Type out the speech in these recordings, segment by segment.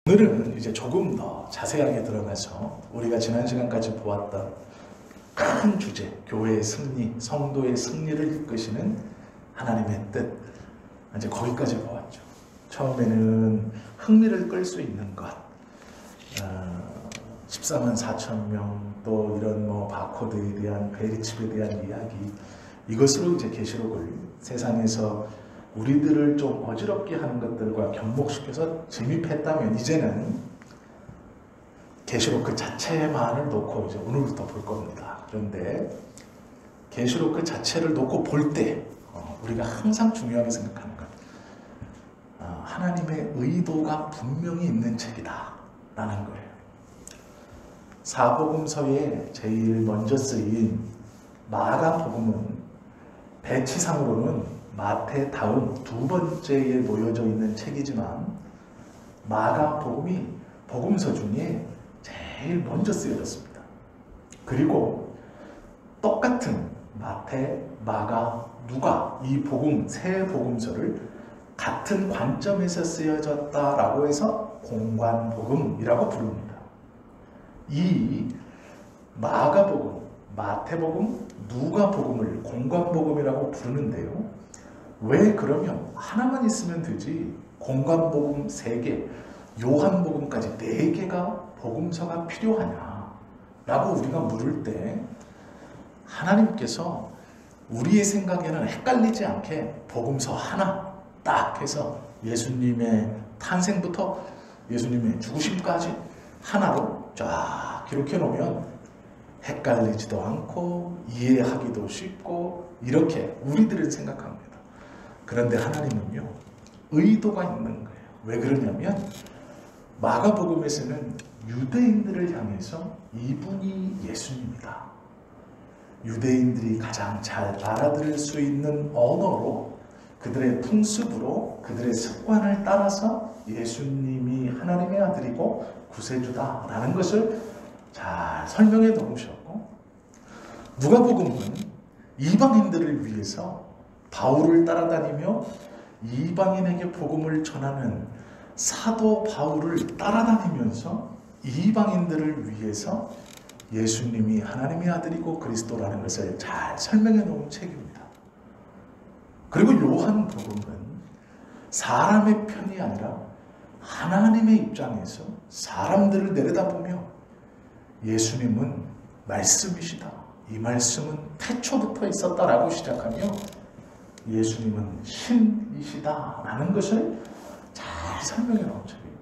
오늘은 이제 조금 더 자세하게 들어가서 우리가 지난 시간까지 보았던 큰 주제, 교회의 승리, 성도의 승리를 이끄시는 하나님의 뜻, 이제 거기까지 보았죠. 처음에는 흥미를 끌 수 있는 것, 14만 4천 명, 또 이런 바코드에 대한, 베리칩에 대한 이야기, 이것으로 이제 계시록을 세상에서 우리들을 좀 어지럽게 하는 것들과 접목시켜서 진입했다면, 이제는 계시록 그 자체만을 놓고 이제 오늘부터 볼 겁니다. 그런데 계시록 그 자체를 놓고 볼 때 우리가 항상 중요하게 생각하는 것, 하나님의 의도가 분명히 있는 책이다 라는 거예요. 사복음서에 제일 먼저 쓰인 마가복음은 배치상으로는 마태 다음 두 번째에 놓여져 있는 책이지만, 마가복음이 복음서 중에 제일 먼저 쓰여졌습니다. 그리고 똑같은 마태, 마가, 누가, 이 복음, 세 복음서를 같은 관점에서 쓰여졌다라고 해서 공관복음이라고 부릅니다. 이 마가복음, 마태복음, 누가복음을 공관복음이라고 부르는데요. 왜 그러면 하나만 있으면 되지 공관복음 3개, 요한복음까지 4개가 복음서가 필요하냐 라고 우리가 물을 때, 하나님께서 우리의 생각에는 헷갈리지 않게 복음서 하나 딱 해서 예수님의 탄생부터 예수님의 죽으심까지 하나로 쫙 기록해 놓으면 헷갈리지도 않고 이해하기도 쉽고, 이렇게 우리들은 생각합니다. 그런데 하나님은요, 의도가 있는 거예요. 왜 그러냐면 마가복음에서는 유대인들을 향해서 이분이 예수님이다, 유대인들이 가장 잘 알아들을 수 있는 언어로, 그들의 풍습으로, 그들의 습관을 따라서 예수님이 하나님의 아들이고 구세주다라는 것을 잘 설명해 놓으셨고, 누가복음은 이방인들을 위해서 바울을 따라다니며 이방인에게 복음을 전하는 사도 바울을 따라다니면서 이방인들을 위해서 예수님이 하나님의 아들이고 그리스도라는 것을 잘 설명해 놓은 책입니다. 그리고 요한복음은 사람의 편이 아니라 하나님의 입장에서 사람들을 내려다보며 예수님은 말씀이시다, 이 말씀은 태초부터 있었다라고 시작하며 예수님은 신이시다 라는 것을 잘 설명해 놓은 책입니다.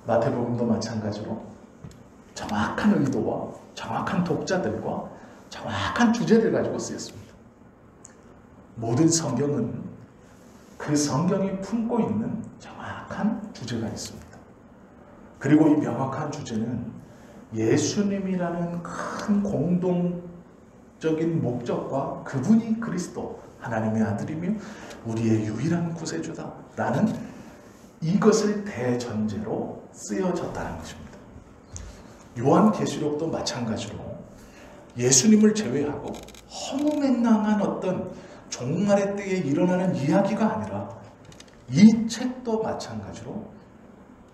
마태복음도 마찬가지로 정확한 의도와 정확한 독자들과 정확한 주제를 가지고 쓰였습니다. 모든 성경은 그 성경이 품고 있는 정확한 주제가 있습니다. 그리고 이 명확한 주제는 예수님이라는 큰 공동적인 목적과 그분이 그리스도, 하나님의 아들이며 우리의 유일한 구세주다라는 이것을 대전제로 쓰여졌다는 것입니다. 요한계시록도 마찬가지로 예수님을 제외하고 허무맹랑한 어떤 종말의 때에 일어나는 이야기가 아니라, 이 책도 마찬가지로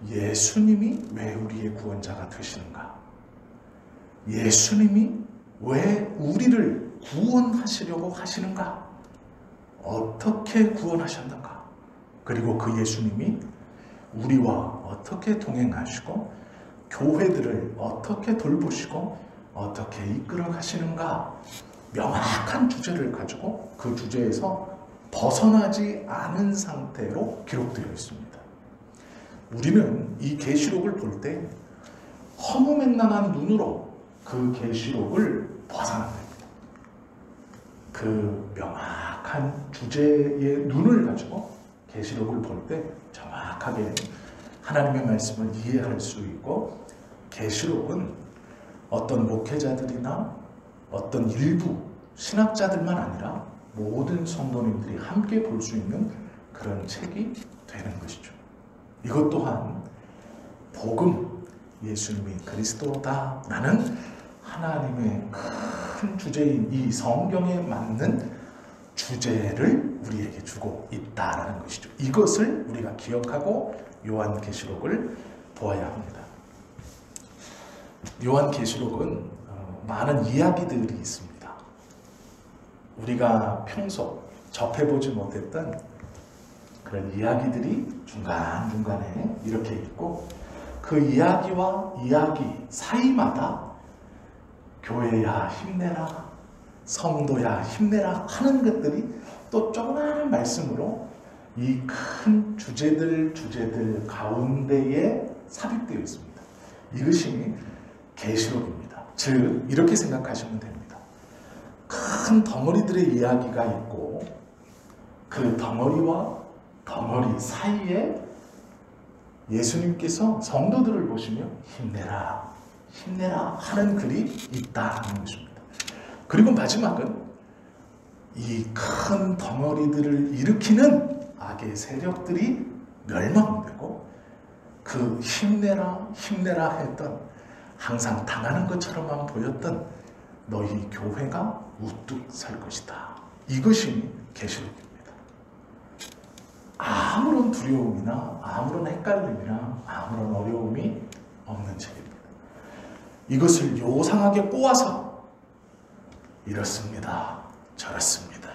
예수님이 왜 우리의 구원자가 되시는가, 예수님이 왜 우리를 구원하시려고 하시는가, 어떻게 구원하셨는가, 그리고 그 예수님이 우리와 어떻게 동행하시고 교회들을 어떻게 돌보시고 어떻게 이끌어 가시는가, 명확한 주제를 가지고 그 주제에서 벗어나지 않은 상태로 기록되어 있습니다. 우리는 이 계시록을 볼 때 허무맹랑한 눈으로 그 계시록을 벗어나야 됩니다. 그 명확한 주제의 눈을 가지고 계시록을 볼 때 정확하게 하나님의 말씀을 이해할 수 있고, 계시록은 어떤 목회자들이나 어떤 일부 신학자들만 아니라 모든 성도님들이 함께 볼 수 있는 그런 책이 되는 것이죠. 이것 또한 복음, 예수님이 그리스도다라는 하나님의 큰 주제인 이 성경에 맞는 주제를 우리에게 주고 있다라는 것이죠. 이것을 우리가 기억하고 요한계시록을 보아야 합니다. 요한계시록은 많은 이야기들이 있습니다. 우리가 평소 접해보지 못했던 그런 이야기들이 중간중간에 이렇게 있고, 그 이야기와 이야기 사이마다 교회야 힘내라, 성도야 힘내라 하는 것들이 또 조그마한 말씀으로 이 큰 주제들 가운데에 삽입되어 있습니다. 이것이 계시록입니다. 즉 이렇게 생각하시면 됩니다. 큰 덩어리들의 이야기가 있고, 그 덩어리와 덩어리 사이에 예수님께서 성도들을 보시며 힘내라, 힘내라 하는 글이 있다는 것입니다. 그리고 마지막은 이 큰 덩어리들을 일으키는 악의 세력들이 멸망되고, 그 힘내라 힘내라 했던, 항상 당하는 것처럼만 보였던 너희 교회가 우뚝 설 것이다. 이것이 계시록입니다. 아무런 두려움이나 아무런 헷갈림이나 아무런 어려움이 없는 책입니다. 이것을 요상하게 꼬아서 이렇습니다, 저렇습니다,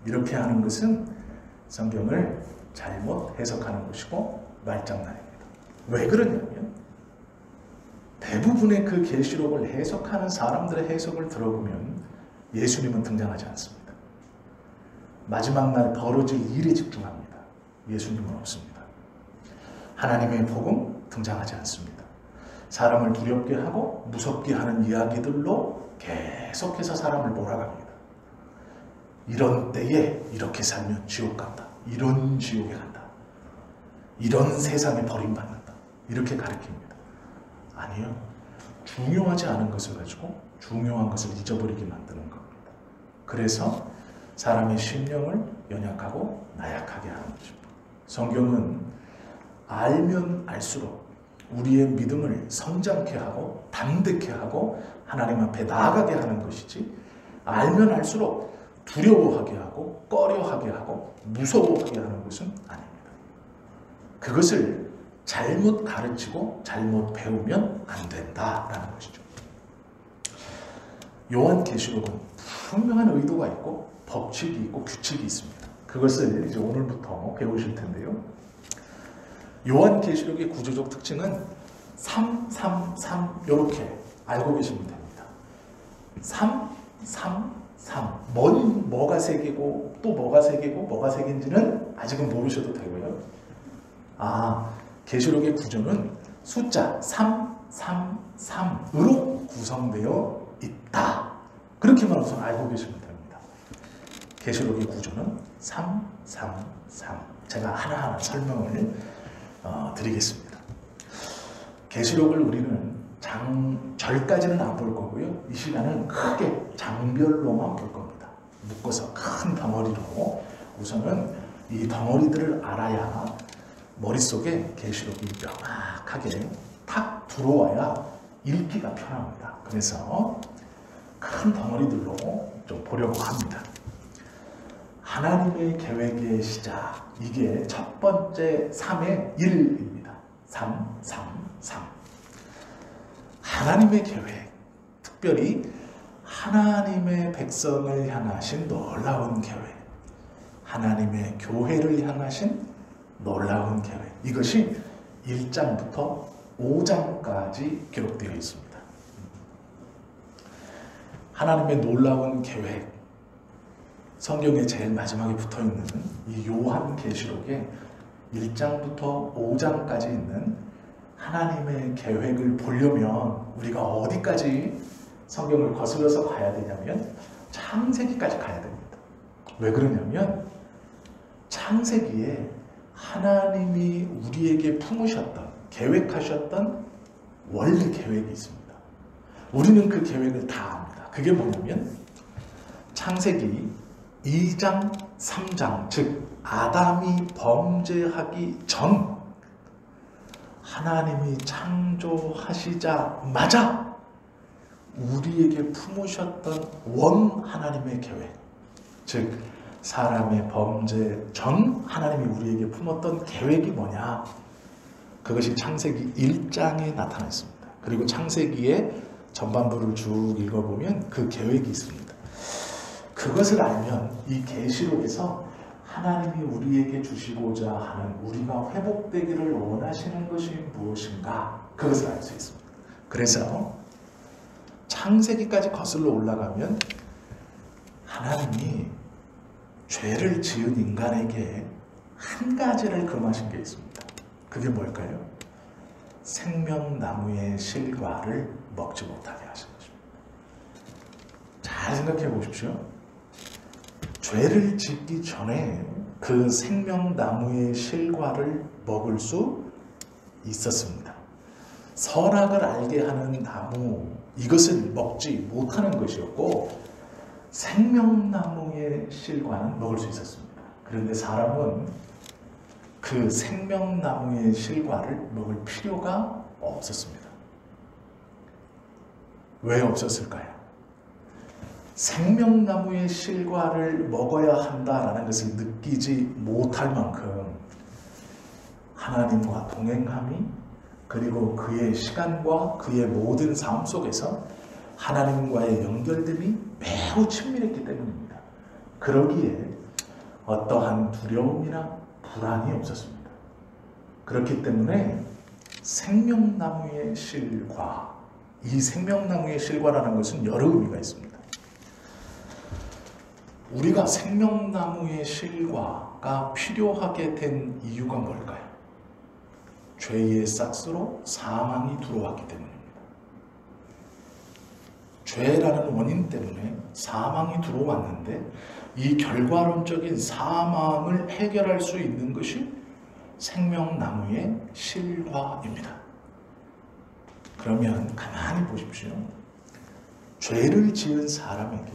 이렇게 하는 것은 성경을 잘못 해석하는 것이고 말장난입니다. 왜 그러냐면 대부분의 그 계시록을 해석하는 사람들의 해석을 들어보면 예수님은 등장하지 않습니다. 마지막 날 벌어질 일에 집중합니다. 예수님은 없습니다. 하나님의 복음 등장하지 않습니다. 사람을 두렵게 하고 무섭게 하는 이야기들로 계속해서 사람을 몰아갑니다. 이런 때에 이렇게 살면 지옥 간다, 이런 지옥에 간다, 이런 세상에 버림받는다, 이렇게 가르칩니다. 아니요, 중요하지 않은 것을 가지고 중요한 것을 잊어버리게 만드는 겁니다. 그래서 사람의 심령을 연약하고 나약하게 하는 것입니다. 성경은 알면 알수록 우리의 믿음을 성장케 하고 담대케 하고 하나님 앞에 나아가게 하는 것이지, 알면 알수록 두려워하게 하고 꺼려하게 하고 무서워하게 하는 것은 아닙니다. 그것을 잘못 가르치고 잘못 배우면 안 된다라는 것이죠. 요한계시록은 분명한 의도가 있고 법칙이 있고 규칙이 있습니다. 그것을 이제 오늘부터 배우실 텐데요. 요한계시록의 구조적 특징은 3, 3, 3 이렇게 알고 계시면 됩니다. 3, 3, 3. 뭐가 세 개고 또 뭐가 세 개고 뭐가 세 개인지는 아직은 모르셔도 되고요. 계시록의 구조는 숫자 3, 3, 3으로 구성되어 있다. 그렇게만 우선 알고 계시면 됩니다. 계시록의 구조는 3, 3, 3. 제가 하나하나 설명을 드리겠습니다. 계시록을 우리는 절까지는 안 볼 거고요. 이 시간은 크게 장별로만 볼 겁니다. 묶어서 큰 덩어리로 우선은 이 덩어리들을 알아야 머릿속에 계시록이 명확하게 탁 들어와야 읽기가 편합니다. 그래서 큰 덩어리들로 좀 보려고 합니다. 하나님의 계획의 시작, 이게 첫 번째 3의 1입니다. 3, 3, 3. 하나님의 계획, 특별히 하나님의 백성을 향하신 놀라운 계획, 하나님의 교회를 향하신 놀라운 계획, 이것이 1장부터 5장까지 기록되어 있습니다. 하나님의 놀라운 계획, 성경의 제일 마지막에 붙어있는 이 요한계시록의 1장부터 5장까지 있는 하나님의 계획을 보려면 우리가 어디까지 성경을 거슬러서 가야 되냐면 창세기까지 가야 됩니다. 왜 그러냐면 창세기에 하나님이 우리에게 품으셨던, 계획하셨던 원래 계획이 있습니다. 우리는 그 계획을 다 압니다. 그게 뭐냐면 창세기 2장, 3장, 즉 아담이 범죄하기 전 하나님이 창조하시자마자 우리에게 품으셨던 원 하나님의 계획, 즉 사람의 범죄 전 하나님이 우리에게 품었던 계획이 뭐냐? 그것이 창세기 1장에 나타나 있습니다. 그리고 창세기의 전반부를 쭉 읽어보면 그 계획이 있습니다. 그것을 알면 이 계시록에서 하나님이 우리에게 주시고자 하는 우리가 회복되기를 원하시는 것이 무엇인가? 그것을 알 수 있습니다. 그래서 창세기까지 거슬러 올라가면 하나님이 죄를 지은 인간에게 한 가지를 금하신 게 있습니다. 그게 뭘까요? 생명나무의 실과를 먹지 못하게 하신 것입니다. 잘 생각해 보십시오. 죄를 짓기 전에 그 생명나무의 실과를 먹을 수 있었습니다. 선악을 알게 하는 나무, 이것을 먹지 못하는 것이었고 생명나무의 실과는 먹을 수 있었습니다. 그런데 사람은 그 생명나무의 실과를 먹을 필요가 없었습니다. 왜 없었을까요? 생명나무의 실과를 먹어야 한다라는 것을 느끼지 못할 만큼 하나님과 동행함이, 그리고 그의 시간과 그의 모든 삶 속에서 하나님과의 연결됨이 매우 친밀했기 때문입니다. 그러기에 어떠한 두려움이나 불안이 없었습니다. 그렇기 때문에 생명나무의 실과, 이 생명나무의 실과라는 것은 여러 의미가 있습니다. 우리가 생명나무의 실과가 필요하게 된 이유가 뭘까요? 죄의 싹스로 사망이 들어왔기 때문입니다. 죄라는 원인 때문에 사망이 들어왔는데 이 결과론적인 사망을 해결할 수 있는 것이 생명나무의 실과입니다. 그러면 가만히 보십시오. 죄를 지은 사람에게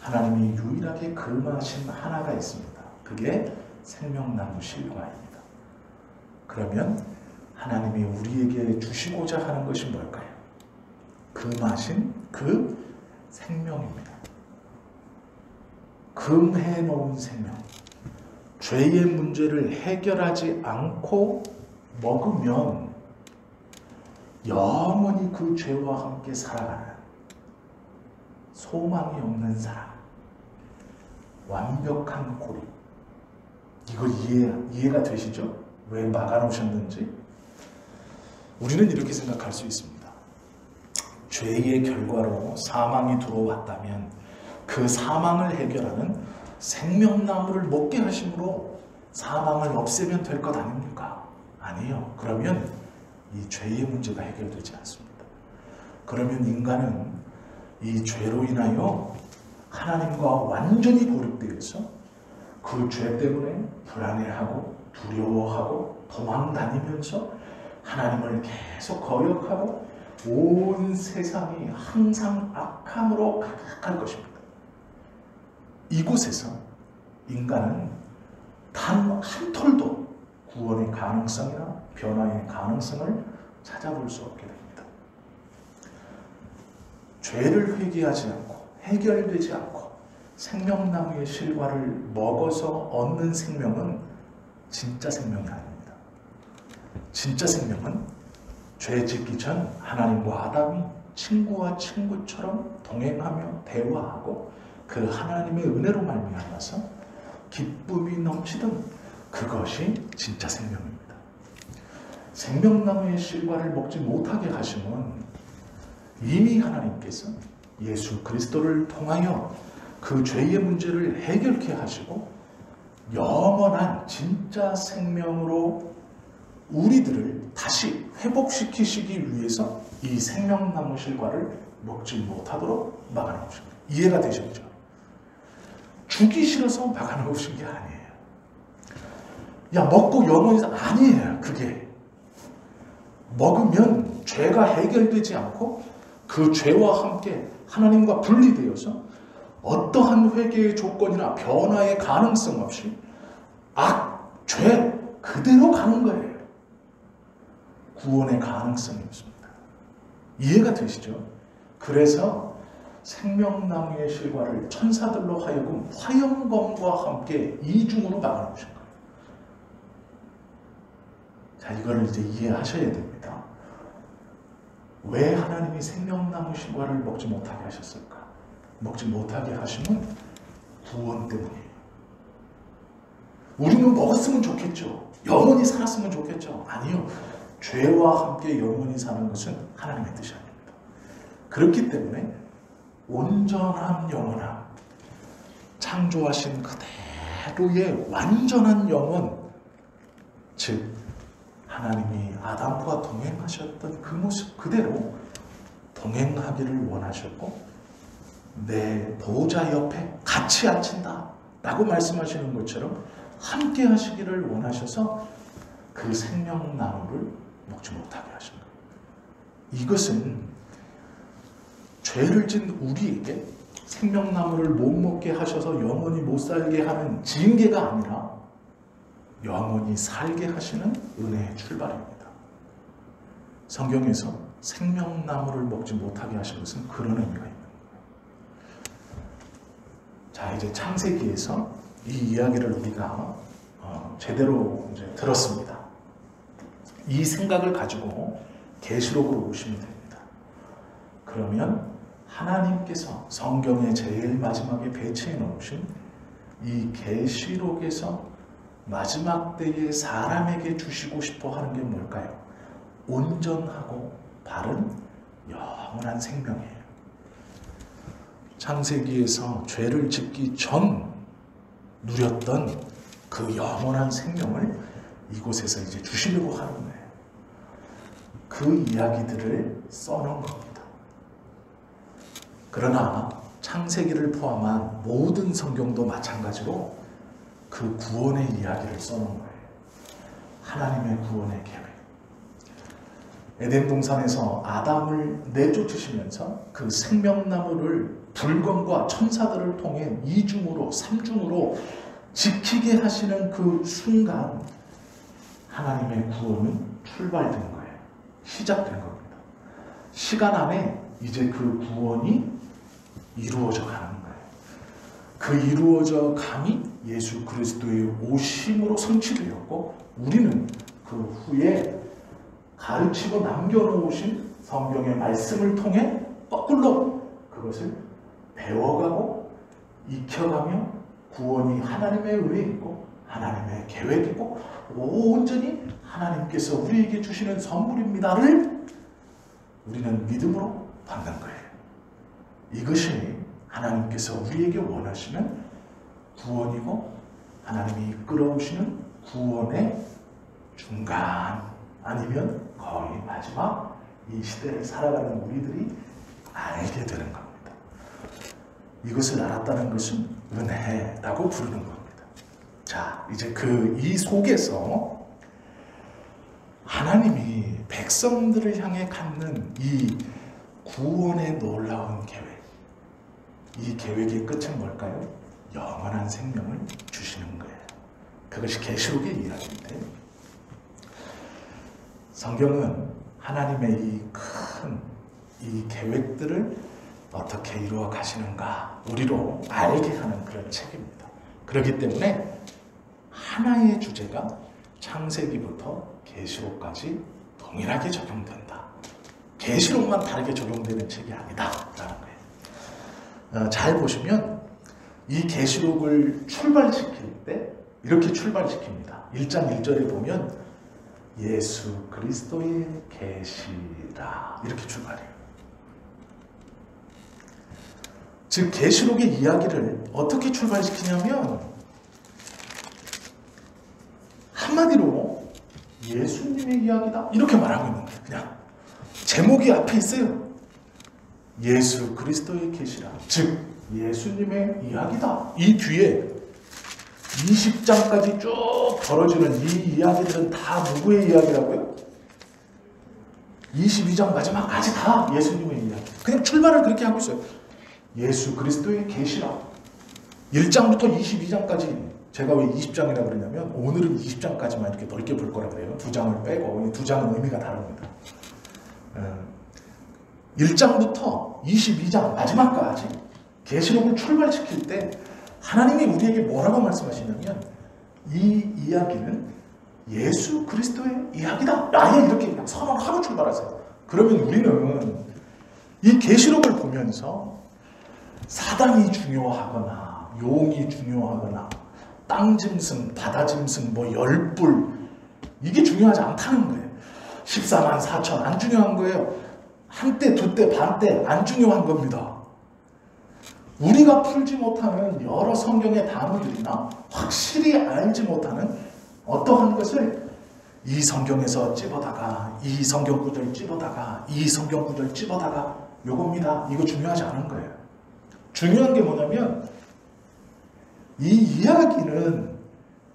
하나님이 유일하게 금하신 하나가 있습니다. 그게 생명나무 실과입니다. 그러면 하나님이 우리에게 주시고자 하는 것이 뭘까요? 금하신 그 생명입니다. 금해 놓은 생명. 죄의 문제를 해결하지 않고 먹으면 영원히 그 죄와 함께 살아가는 소망이 없는 사람, 완벽한 고립. 이거 이해가 되시죠? 왜 막아놓으셨는지? 우리는 이렇게 생각할 수 있습니다. 죄의 결과로 사망이 들어왔다면 그 사망을 해결하는 생명나무를 먹게 하심으로 사망을 없애면 될 것 아닙니까? 아니요. 그러면 이 죄의 문제가 해결되지 않습니다. 그러면 인간은 이 죄로 인하여 하나님과 완전히 고립되어서 그 죄 때문에 불안해하고 두려워하고 도망다니면서 하나님을 계속 거역하고 온 세상이 항상 악함으로 가득할 것입니다. 이곳에서 인간은 단 한 톨도 구원의 가능성이나 변화의 가능성을 찾아볼 수 없게 됩니다. 죄를 회개하지 않고 해결되지 않고 생명나무의 실과를 먹어서 얻는 생명은 진짜 생명이 아닙니다. 진짜 생명은 죄 짓기 전 하나님과 아담이 친구와 친구처럼 동행하며 대화하고 그 하나님의 은혜로 말미암아서 기쁨이 넘치던 그것이 진짜 생명입니다. 생명나무의 실과를 먹지 못하게 하심은 이미 하나님께서 예수 그리스도를 통하여 그 죄의 문제를 해결케 하시고 영원한 진짜 생명으로 우리들을 다시 회복시키시기 위해서 이 생명나무 실과를 먹지 못하도록 막아놓으십니다. 이해가 되셨죠? 주기 싫어서 막아놓으신 게 아니에요. 야, 먹고 영원히 아니에요. 그게 먹으면 죄가 해결되지 않고 그 죄와 함께 하나님과 분리되어서 어떠한 회개의 조건이나 변화의 가능성 없이 죄 그대로 가는 거예요. 구원의 가능성이 없습니다. 이해가 되시죠? 그래서 생명나무의 실과를 천사들로 하여금 화영검과 함께 이중으로 막아놓으신 거예요. 자, 이거를 이제 이해하셔야 됩니다. 왜 하나님이 생명나무 실과를 먹지 못하게 하셨을까? 먹지 못하게 하시면 구원 때문이에요. 우리는 먹었으면 좋겠죠. 영원히 살았으면 좋겠죠. 아니요. 죄와 함께 영원히 사는 것은 하나님의 뜻이 아닙니다. 그렇기 때문에 온전한 영원함, 창조하신 그대로의 완전한 영혼, 즉 하나님이 아담과 동행하셨던 그 모습 그대로 동행하기를 원하셨고, 내 보호자 옆에 같이 앉힌다 라고 말씀하시는 것처럼 함께 하시기를 원하셔서 그 생명나무를 먹지 못하게 하신 거예요. 이것은 죄를 진 우리에게 생명나무를 못 먹게 하셔서 영원히 못 살게 하는 징계가 아니라 영원히 살게 하시는 은혜의 출발입니다. 성경에서 생명나무를 먹지 못하게 하신 것은 그런 의미가 있는 거예요. 자, 이제 창세기에서 이 이야기를 우리가 제대로 이제 들었습니다. 이 생각을 가지고 계시록으로 오시면 됩니다. 그러면 하나님께서 성경의 제일 마지막에 배치해 놓으신 이 계시록에서 마지막 때에 사람에게 주시고 싶어 하는 게 뭘까요? 온전하고 바른 영원한 생명이에요. 창세기에서 죄를 짓기 전 누렸던 그 영원한 생명을 이곳에서 이제 주시려고 하는 거예요. 그 이야기들을 써놓은 겁니다. 그러나 창세기를 포함한 모든 성경도 마찬가지로 그 구원의 이야기를 써놓은 거예요. 하나님의 구원의 계획. 에덴 동산에서 아담을 내쫓으시면서 그 생명나무를 불검과 천사들을 통해 이중으로 삼중으로 지키게 하시는 그 순간 하나님의 구원은 출발된 거예요. 시작된 겁니다. 시간 안에 이제 그 구원이 이루어져 가는 거예요. 그 이루어져 감이 예수 그리스도의 오심으로 성취되었고, 우리는 그 후에 가르치고 남겨놓으신 성경의 말씀을 통해 거꾸로 그것을 배워가고 익혀가며 구원이 하나님의 은혜이고 하나님의 계획이고 온전히 하나님께서 우리에게 주시는 선물입니다를 우리는 믿음으로 받는 거예요. 이것이 하나님께서 우리에게 원하시는 구원이고 하나님이 이끌어오시는 구원의 중간 아니면 거의 마지막 이 시대를 살아가는 우리들이 알게 되는 겁니다. 이것을 알았다는 것은 은혜라고 부르는 겁니다. 자, 이제 이 속에서 하나님이 백성들을 향해 갖는 이 구원의 놀라운 계획, 이 계획의 끝은 뭘까요? 영원한 생명을 주시는 거예요. 그것이 계시록의 이야기인데, 성경은 하나님의 이 큰 이 계획들을 어떻게 이루어 가시는가 우리로 알게 하는 그런 책입니다. 그렇기 때문에 하나의 주제가 창세기부터 계시록까지 동일하게 적용된다. 계시록만 다르게 적용되는 책이 아니다라는 거예요. 잘 보시면 이 계시록을 출발시킬 때 이렇게 출발시킵니다. 1장 1절에 보면 예수 그리스도의 계시라 이렇게 출발해요. 즉 계시록의 이야기를 어떻게 출발시키냐면 한마디로 예수님의 이야기다 이렇게 말하고 있는 거예요. 그냥 제목이 앞에 있어요. 예수 그리스도의 계시라, 즉 예수님의 이야기다. 이 뒤에 20장까지 쭉 벌어지는 이 이야기들은 다 누구의 이야기라고요? 22장 마지막까지 다 예수님의 이야기. 그냥 출발을 그렇게 하고 있어요. 예수 그리스도의 계시라. 1장부터 22장까지. 제가 왜 20장이라고 그러냐면 오늘은 20장까지만 이렇게 넓게 볼 거라 그래요. 2장을 빼고. 이 2장은 의미가 다릅니다. 1장부터 22장 마지막까지 계시록을 출발시킬 때 하나님이 우리에게 뭐라고 말씀하시냐면 이 이야기는 예수 그리스도의 이야기다. 아예 이렇게 그냥 선언하고 출발하세요. 그러면 우리는 이 계시록을 보면서 사단이 중요하거나 용이 중요하거나 땅 짐승, 바다 짐승, 뭐 열불 이게 중요하지 않다는 거예요. 14만 4천 안 중요한 거예요. 한때, 두때, 반때 안 중요한 겁니다. 우리가 풀지 못하는 여러 성경의 단어들이나 확실히 알지 못하는 어떠한 것을 이 성경에서 찝어다가 이 성경 구절 찝어다가 이 성경 구절 찝어다가 요겁니다. 이거 중요하지 않은 거예요. 중요한 게 뭐냐면 이 이야기는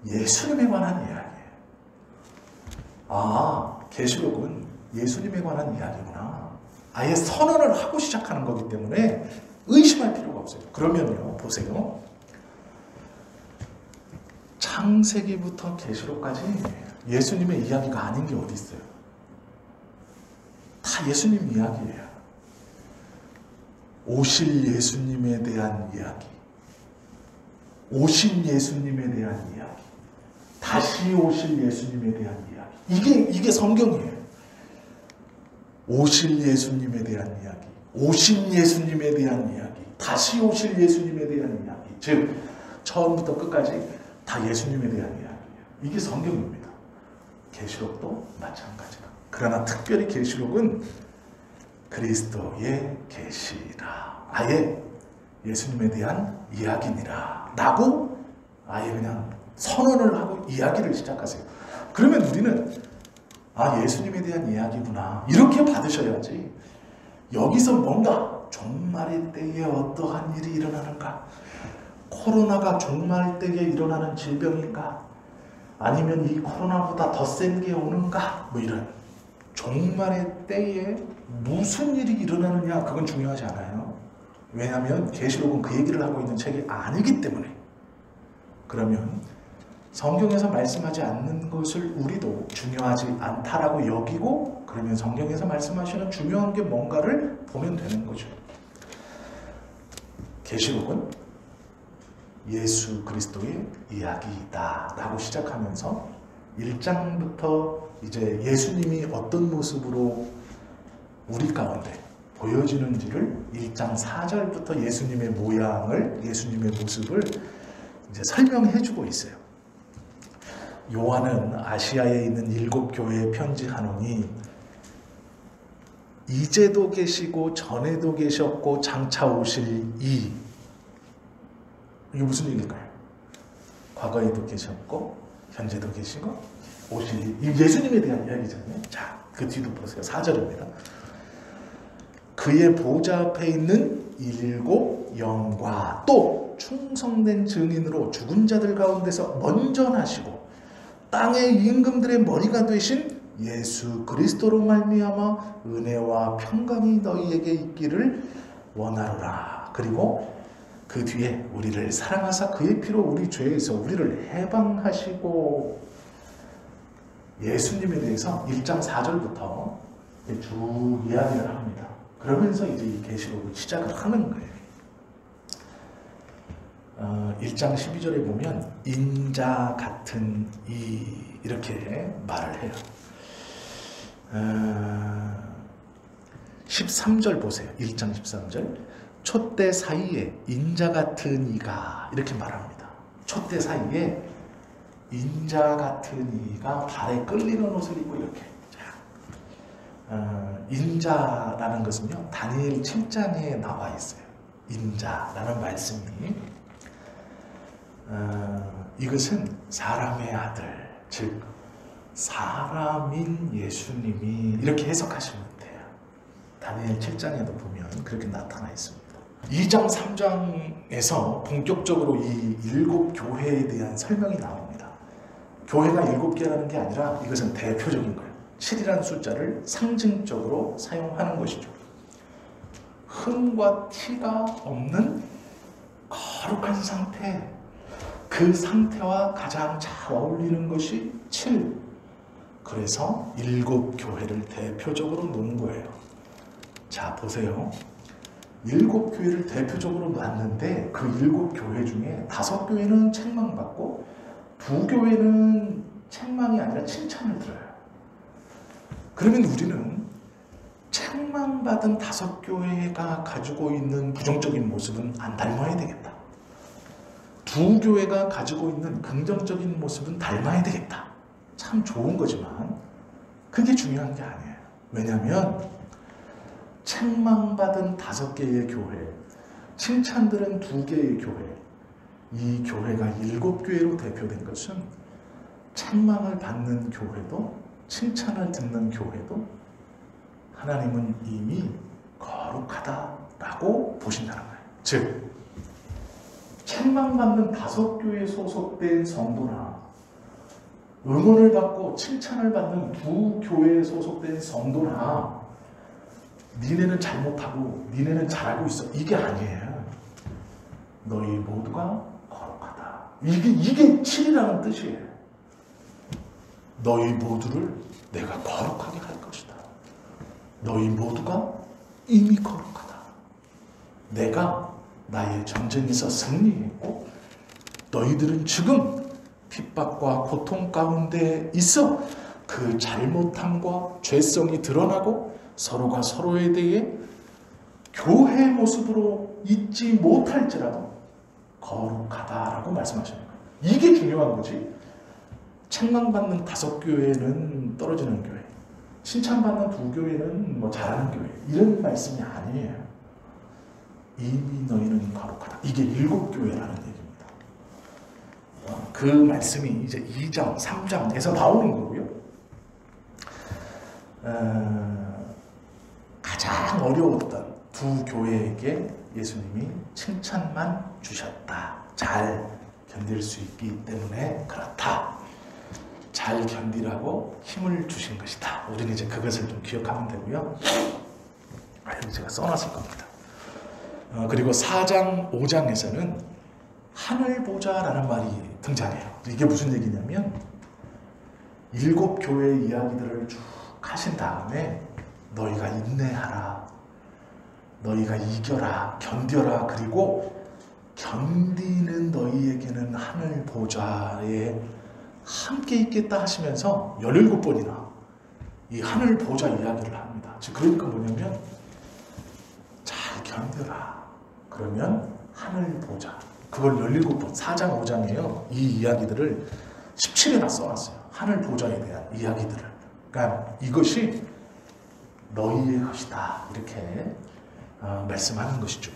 예수님에 관한 이야기예요. 아, 계시록은 예수님에 관한 이야기구나. 아예 선언을 하고 시작하는 거기 때문에 의심할 필요가 없어요. 그러면요, 보세요. 창세기부터 계시록까지 예수님의 이야기가 아닌 게 어디 있어요? 다 예수님 이야기예요. 오실 예수님에 대한 이야기, 오신 예수님에 대한 이야기, 다시 오실 예수님에 대한 이야기. 이게 성경이에요. 오실 예수님에 대한 이야기, 오신 예수님에 대한 이야기, 다시 오실 예수님에 대한 이야기. 즉 처음부터 끝까지 다 예수님에 대한 이야기예요. 이게 성경입니다. 계시록도 마찬가지다. 그러나 특별히 계시록은 그리스도의 계시라. 아예 예수님에 대한 이야기니라 라고 아예 그냥 선언을 하고 이야기를 시작하세요. 그러면 우리는 아, 예수님에 대한 이야기구나 이렇게 받으셔야지 여기서 뭔가 종말의 때에 어떠한 일이 일어나는가, 코로나가 종말 때에 일어나는 질병인가, 아니면 이 코로나보다 더 센 게 오는가, 뭐 이런 종말의 때에 무슨 일이 일어나느냐 그건 중요하지 않아요. 왜냐하면 계시록은 그 얘기를 하고 있는 책이 아니기 때문에. 그러면 성경에서 말씀하지 않는 것을 우리도 중요하지 않다라고 여기고, 그러면 성경에서 말씀하시는 중요한 게 뭔가를 보면 되는 거죠. 계시록은 예수 그리스도의 이야기이다 라고 시작하면서 1장부터 이제 예수님이 어떤 모습으로 우리 가운데 보여지는지를 1장 4절부터 예수님의 모양을, 예수님의 모습을 이제 설명해 주고 있어요. 요한은 아시아에 있는 7교회에 편지하노니 이제도 계시고 전에도 계셨고 장차 오실 이게 무슨 얘기일까요? 과거에도 계셨고 현재도 계시고 오실 이 예수님에 대한 이야기잖아요. 자, 그 뒤도 보세요. 4절입니다. 그의 보좌 앞에 있는 7 영과 또 충성된 증인으로 죽은 자들 가운데서 먼저 나시고 땅의 임금들의 머리가 되신 예수 그리스도로 말미암아 은혜와 평강이 너희에게 있기를 원하노라. 그리고 그 뒤에 우리를 사랑하사 그의 피로 우리 죄에서 우리를 해방하시고, 예수님에 대해서 1장 4절부터 쭉 이야기를 합니다. 그러면서 이제 이 계시록을 시작을 하는 거예요. 1장 12절에 보면 인자 같은 이 이렇게 말을 해요. 13절 보세요. 1장 13절 촛대 사이에 인자 같은 이가 이렇게 말합니다. 촛대 사이에 인자 같은 이가 발에 끌리는 옷을 입고 이렇게. 인자라는 것은요 다니엘 7장에 나와 있어요. 인자라는 말씀이 이것은 사람의 아들, 즉 사람인 예수님이 이렇게 해석하시면 돼요. 다니엘 7장에도 보면 그렇게 나타나 있습니다. 2장 3장에서 본격적으로 이 7교회에 대한 설명이 나옵니다. 교회가 7개라는 게 아니라 이것은 대표적인 거예요. 7이라는 숫자를 상징적으로 사용하는 것이죠. 흠과 티가 없는 거룩한 상태, 그 상태와 가장 잘 어울리는 것이 7. 그래서 7교회를 대표적으로 놓은 거예요. 자, 보세요. 7교회를 대표적으로 놨는데 그 7교회 중에 5교회는 책망받고 2교회는 책망이 아니라 칭찬을 들어요. 그러면 우리는 책망받은 5교회가 가지고 있는 부정적인 모습은 안 닮아야 되겠다. 2교회가 가지고 있는 긍정적인 모습은 닮아야 되겠다. 참 좋은 거지만 그게 중요한 게 아니에요. 왜냐하면 책망받은 5개의 교회, 칭찬들은 2개의 교회, 이 교회가 7교회로 대표된 것은 책망을 받는 교회도 칭찬을 듣는 교회도 하나님은 이미 거룩하다라고 보신다는 거예요. 즉, 책망받는 5교회에 소속된 성도나 응원을 받고 칭찬을 받는 2교회에 소속된 성도나 니네는 잘못하고 니네는 잘하고 있어. 이게 아니에요. 너희 모두가 거룩하다. 이게 7이라는 뜻이에요. 너희 모두를 내가 거룩하게 할 것이다. 너희 모두가 이미 거룩하다. 내가 나의 전쟁에서 승리했고 너희들은 지금 핍박과 고통 가운데 있어 그 잘못함과 죄성이 드러나고 서로가 서로에 대해 교회의 모습으로 있지 못할지라도 거룩하다라고 말씀하시는 거예요. 이게 중요한 거지. 책망받는 5교회는 떨어지는 교회, 칭찬받는 2교회는 뭐 잘하는 교회, 이런 말씀이 아니에요. 이미 너희는 거룩하다. 이게 7교회라는 얘기입니다. 그 말씀이 이제 2장, 3장에서 나오는 거고요. 가장 어려웠던 2교회에게 예수님이 칭찬만 주셨다. 잘 견딜 수 있기 때문에 그렇다. 잘 견디라고 힘을 주신 것이다. 우리는 이제 그것을 좀 기억하면 되고요. 여기 제가 써놨을 겁니다. 그리고 4장, 5장에서는 하늘보좌라는 말이 등장해요. 이게 무슨 얘기냐면 7교회의 이야기들을 쭉 하신 다음에 너희가 인내하라, 너희가 이겨라, 견뎌라, 그리고 견디는 너희에게는 하늘보좌에 함께 있겠다 하시면서 17번이나 이 하늘보좌 이야기를 합니다. 즉 그러니까 뭐냐면 잘 견뎌라. 그러면 하늘보좌. 그걸 17번, 4장, 5장이에요. 이 이야기들을 17회나 써놨어요. 하늘보좌에 대한 이야기들을. 그러니까 이것이 너희의 것이다. 이렇게 말씀하는 것이죠.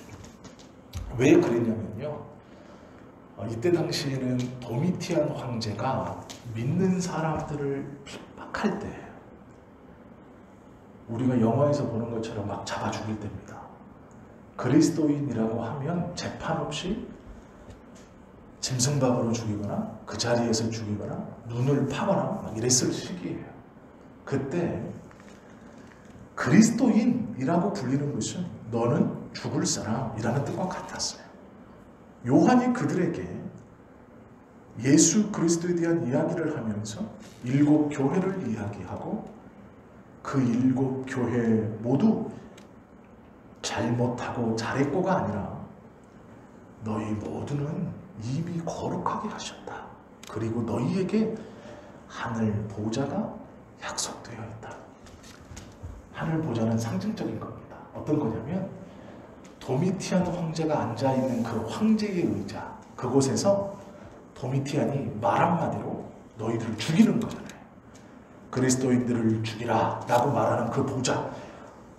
왜 그랬냐면요. 이때 당시에는 도미티안 황제가 믿는 사람들을 핍박할 때 우리가 영화에서 보는 것처럼 막 잡아 죽일 때입니다. 그리스도인이라고 하면 재판 없이 짐승밥으로 죽이거나 그 자리에서 죽이거나 눈을 파거나 막 이랬을 시기예요. 그때 그리스도인이라고 불리는 것은 너는 죽을 사람이라는 뜻과 같았어요. 요한이 그들에게 예수 그리스도에 대한 이야기를 하면서 7교회를 이야기하고 그 7교회 모두 잘못하고 잘했고가 아니라 너희 모두는 이미 거룩하게 하셨다. 그리고 너희에게 하늘 보좌가 약속되어 있다. 하늘 보좌는 상징적인 겁니다. 어떤 거냐면 도미티안 황제가 앉아있는 그 황제의 의자, 그곳에서 도미티안이 말 한마디로 너희들을 죽이는 거잖아요. 그리스도인들을 죽이라 라고 말하는 그 보좌,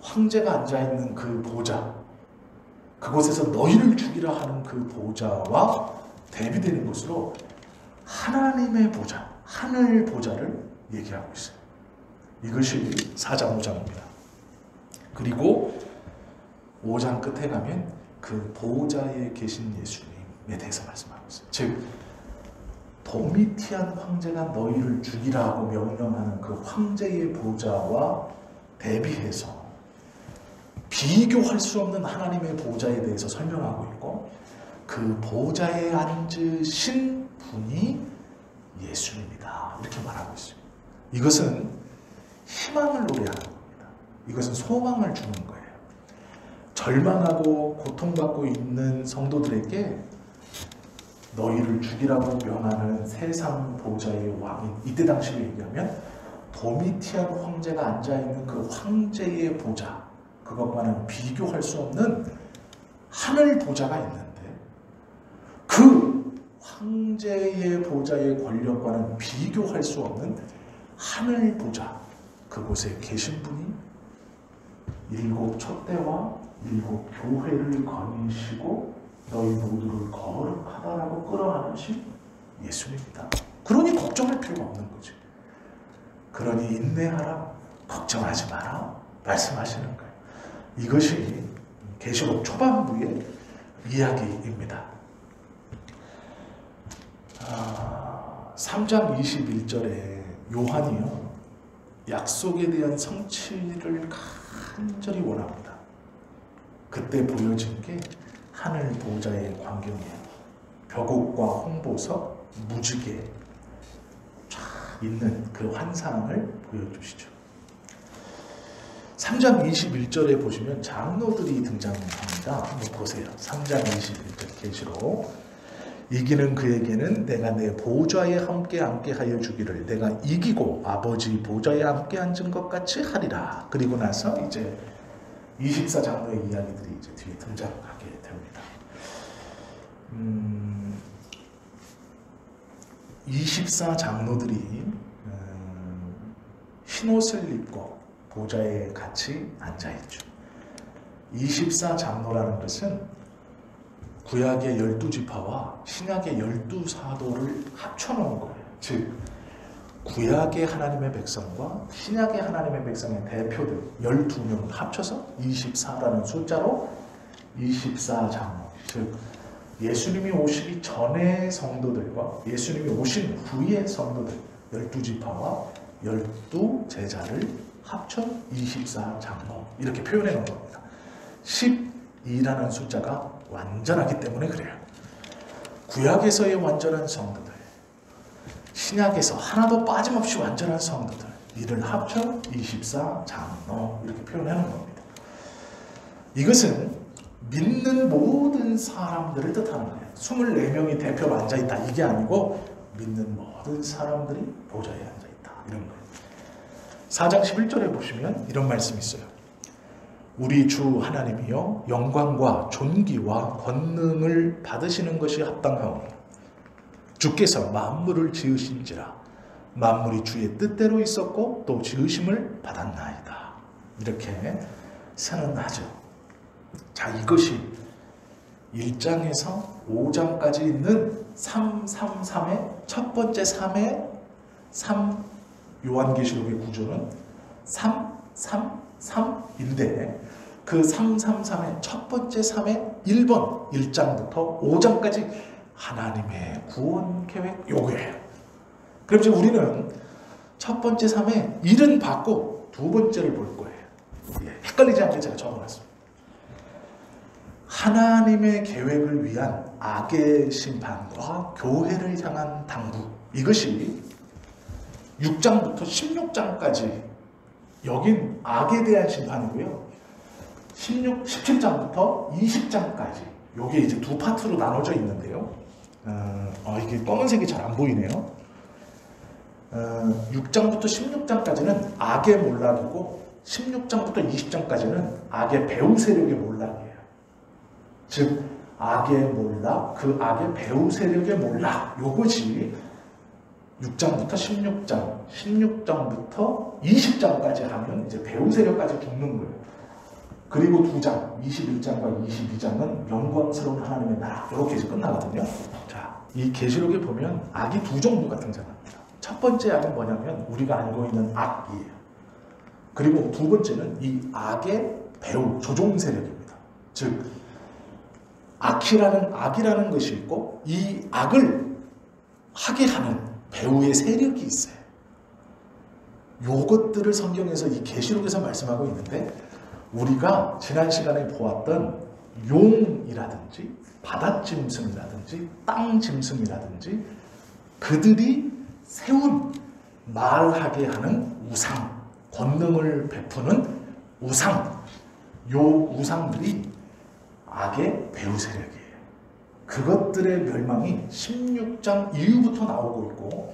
황제가 앉아있는 그 보좌, 그곳에서 너희를 죽이라 하는 그 보좌와 대비되는 것으로 하나님의 보좌, 하늘 보좌를 얘기하고 있어요. 이것이 4장, 5장입니다. 그리고 5장 끝에 가면 그 보좌에 계신 예수님에 대해서 말씀하고 있어요. 즉 도미티안 황제가 너희를 죽이라고 명령하는 그 황제의 보좌와 대비해서 비교할 수 없는 하나님의 보좌에 대해서 설명하고 있고 그 보좌에 앉으신 분이 예수님이다. 이렇게 말하고 있어요. 이것은 희망을 노래하는 겁니다. 이것은 소망을 주는 거예요. 절망하고 고통받고 있는 성도들에게 너희를 죽이라고 명하는 세상 보좌의 왕인, 이때 당시로 얘기하면 도미티안 황제가 앉아있는 그 황제의 보좌, 그것과는 비교할 수 없는 하늘 보좌가 있는데, 그 황제의 보좌의 권력과는 비교할 수 없는 하늘 보좌, 그곳에 계신 분이 7 촛대와 7 교회를 거니시고 너희 모두를 거룩하다라고 끌어안으신 예수님이다. 그러니 걱정할 필요가 없는 거지. 그러니 인내하라, 걱정하지 마라 말씀하시는 거예요. 이것이 계시록 초반부의 이야기입니다. 3장 21절에 요한이요, 약속에 대한 성취를 간절히 원합니다. 그때 보여진 게 하늘 보좌의 광경이에요. 벼곡과 홍보석, 무지개 쫙 있는 그 환상을 보여주시죠. 3장 21절에 보시면 장로들이 등장합니다. 한번 보세요. 3장 21절 계시록 이기는 그에게는 내가 내 보좌에 함께 앉게 하여 주기를 내가 이기고 아버지 보좌에 함께 앉은 것 같이 하리라. 그리고 나서 이제 24장로의 이야기들이 이제 뒤에 등장하게 됩니다. 24장로들이 흰옷을 입고 보좌에 같이 앉아있죠. 24장로라는 것은 구약의 12지파와 신약의 12사도를 합쳐놓은 거예요. 즉 구약의 하나님의 백성과 신약의 하나님의 백성의 대표들 12명을 합쳐서 24라는 숫자로 24장로, 즉 예수님이 오시기 전의 성도들과 예수님이 오신 후의 성도들 12지파와 12제자를 합쳐 24장로 이렇게 표현해 놓은 겁니다. 12라는 숫자가 완전하기 때문에 그래요. 구약에서의 완전한 성도들, 신약에서 하나도 빠짐없이 완전한 성도들, 이를 합쳐 24장로 이렇게 표현해 놓은 겁니다. 이것은 믿는 모든 사람들을 뜻하는 거예요. 24명이 대표로 앉아있다 이게 아니고 믿는 모든 사람들이 보좌에 앉아있다 이런 거예요. 4장 11절에 보시면 이런 말씀이 있어요. 우리 주 하나님이여 영광과 존귀와 권능을 받으시는 것이 합당하오니 주께서 만물을 지으신지라 만물이 주의 뜻대로 있었고 또 지으심을 받았나이다. 이렇게 선언하죠. 자, 이것이 1장에서 5장까지 있는 333의 첫 번째 3의 3 요한계시록의 구조는 333인데 그 333의 첫 번째 3의 1번 1장부터 5장까지 하나님의 구원 계획 요거예요. 그럼 이제 우리는 첫 번째 3의 1은 받고 두 번째를 볼 거예요. 헷갈리지 않게 제가 적어놨습니다. 하나님의 계획을 위한 악의 심판과 교회를 향한 당부, 이것이 6장부터 16장까지 여긴 악에 대한 심판이고요. 17장부터 20장까지 요게 이제 두 파트로 나눠져 있는데요. 이게 검은색이 잘 안 보이네요. 6장부터 16장까지는 악의 몰락이고 16장부터 20장까지는 악의 배후 세력의 몰락이에요. 즉 악의 몰락, 그 악의 배후 세력의 몰락, 요것이 6장부터 16장, 16장부터 20장까지 하면 이제 배후 세력까지 죽는 거예요. 그리고 2장, 21장과 22장은 영광스러운 하나님의 나라, 이렇게 이제 끝나거든요. 자, 이 계시록에 보면 악이 두 종류가 등장합니다. 첫 번째 악은 뭐냐면 우리가 알고 있는 악이에요. 그리고 두 번째는 이 악의 배후, 조종 세력입니다. 즉 악이라는 것이 있고 이 악을 하게 하는 배후의 세력이 있어요. 요것들을 성경에서 이 계시록에서 말씀하고 있는데 우리가 지난 시간에 보았던 용이라든지 바닷짐승이라든지 땅짐승이라든지 그들이 세운 말하게 하는 우상, 권능을 베푸는 우상, 요 우상들이 악의 배후 세력이에요. 그것들의 멸망이 16장 이후부터 나오고 있고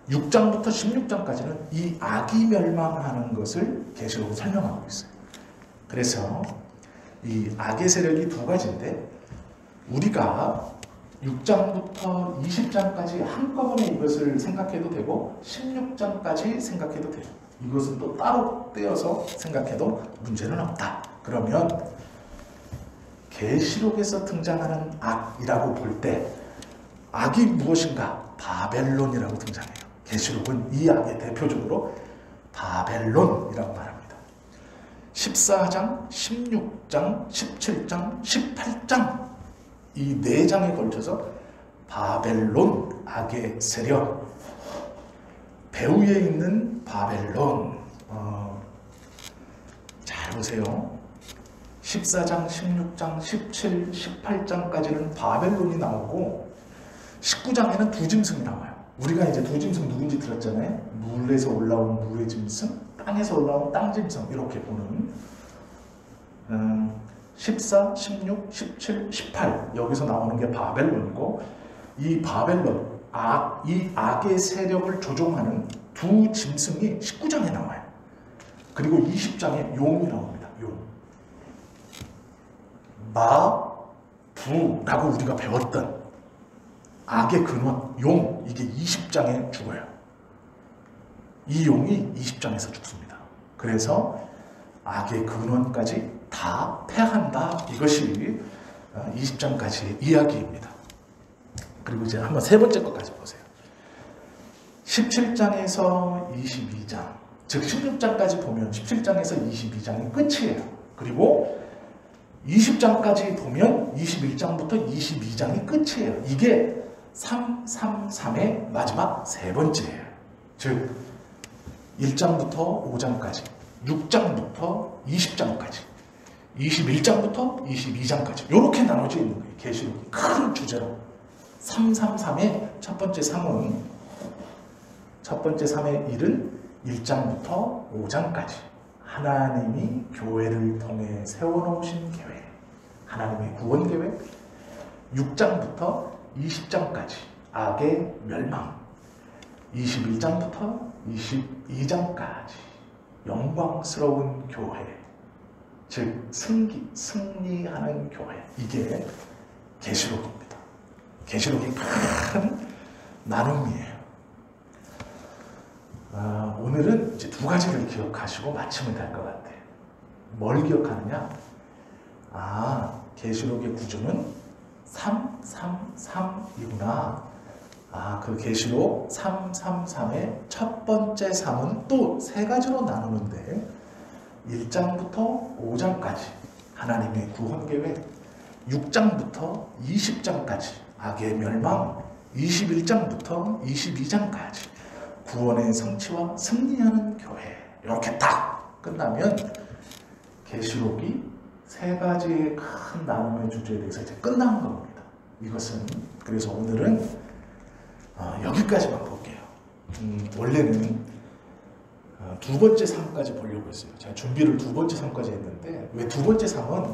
6장부터 16장까지는 이 악이 멸망하는 것을 계시록은 설명하고 있어요. 그래서 이 악의 세력이 두 가지인데 우리가 6장부터 20장까지 한꺼번에 이것을 생각해도 되고 16장까지 생각해도 돼요. 이것은 또 따로 떼어서 생각해도 문제는 없다. 그러면 계시록에서 등장하는 악이라고 볼 때 악이 무엇인가? 바벨론이라고 등장해요. 계시록은 이 악의 대표적으로 바벨론이라고 말합니다. 14장, 16장, 17장, 18장 이 4장에 걸쳐서 바벨론 악의 세력, 배후에 있는 바벨론. 잘 보세요. 14장, 16장, 17, 18장까지는 바벨론이 나오고 19장에는 두 짐승이 나와요. 우리가 이제 두 짐승 누군지 들었잖아요. 물에서 올라온 물의 짐승, 땅에서 올라온 땅 짐승 이렇게 보는 14, 16, 17, 18 여기서 나오는 게 바벨론이고 이 바벨론, 이 악의 세력을 조종하는 두 짐승이 19장에 나와요. 그리고 20장에 용이 나옵니다. 용. 부라고 우리가 배웠던 악의 근원, 용, 이게 20장에 죽어요. 이 용이 20장에서 죽습니다. 그래서 악의 근원까지 다 패한다. 이것이 20장까지의 이야기입니다. 그리고 이제 한번 세 번째 것까지 보세요. 17장에서 22장, 즉 16장까지 보면 17장에서 22장이 끝이에요. 그리고 20장까지 보면 21장부터 22장이 끝이에요. 이게 333의 마지막 세 번째예요. 즉 1장부터 5장까지, 6장부터 20장까지, 21장부터 22장까지 이렇게 나눠져 있는 거예요. 계시록이 큰 주제로 333의 첫 번째 3은 첫 번째 3의 1은 1장부터 5장까지 하나님이 교회를 통해 세워놓으신 계획, 하나님의 구원 계획, 6장부터 20장까지 악의 멸망, 21장부터 22장까지 영광스러운 교회, 즉 승리하는 교회, 이게 계시록입니다. 계시록이 큰 나눔이에요. 오늘은 이제 두 가지를 기억하시고 마치면 될 것 같아요. 뭘 기억하느냐? 계시록의 구조는 333이구나. 그 계시록 333의 첫 번째 3은 또 세 가지로 나누는데 1장부터 5장까지 하나님의 구원 계획, 6장부터 20장까지 악의 멸망, 21장부터 22장까지 구원의 성취와 승리하는 교회. 이렇게 딱 끝나면 계시록이 세 가지의 큰 나눔의 주제에 대해서 이제 끝난 겁니다. 이것은 그래서 오늘은 여기까지만 볼게요. 원래는 두 번째 삶까지 보려고 했어요. 제가 준비를 두 번째 삶까지 했는데 왜 두 번째 삶은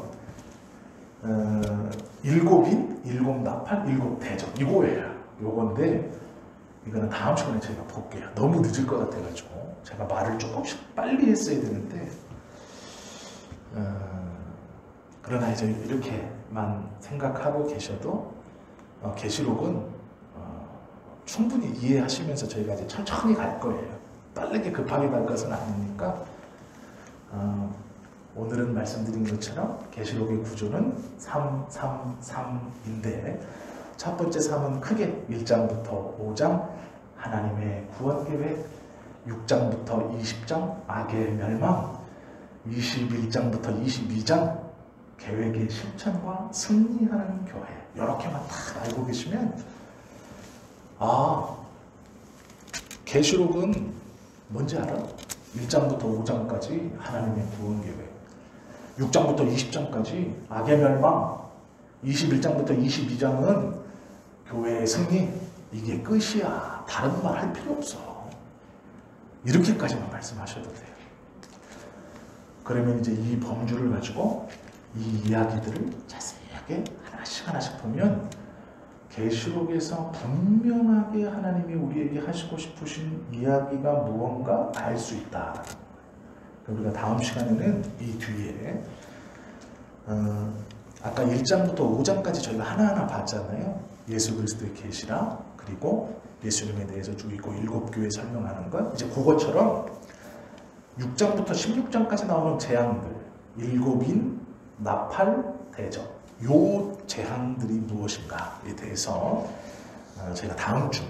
일곱인, 일곱 나팔, 일곱 대접 이거예요. 요건데 이거는 다음 시간에 제가 볼게요. 너무 늦을 것 같아가지고 제가 말을 조금씩 빨리 했어야 되는데 그러나 이제 이렇게만 생각하고 계셔도 계시록은 충분히 이해하시면서 저희가 이제 천천히 갈 거예요. 빠르게 급하게 갈 것은 아니니까 오늘은 말씀드린 것처럼 계시록의 구조는 333인데 첫 번째 3은 크게 1장부터 5장 하나님의 구원 계획, 6장부터 20장 악의 멸망, 21장부터 22장 계획의 실천과 승리하는 교회. 이렇게만 다 알고 계시면 계시록은 뭔지 알아? 1장부터 5장까지 하나님의 구원 계획, 6장부터 20장까지 악의 멸망, 21장부터 22장은 교회의 승리. 이게 끝이야. 다른 말 할 필요 없어. 이렇게까지만 말씀하셔도 돼요. 그러면 이제 이 범주를 가지고 이 이야기들을 자세하게 하나씩 하나씩 보면 계시록에서 분명하게 하나님이 우리에게 하시고 싶으신 이야기가 무언가 알 수 있다. 우리가 다음 시간에는 이 뒤에 아까 1장부터 5장까지 저희가 하나하나 봤잖아요. 예수 그리스도의 계시라, 그리고 예수님에 대해서 쭉 있고 7교회 설명하는 것. 이제 그것처럼 6장부터 16장까지 나오는 재앙들, 일곱인, 나팔, 대접, 요 재앙들이 무엇인가에 대해서 저희가 다음 주에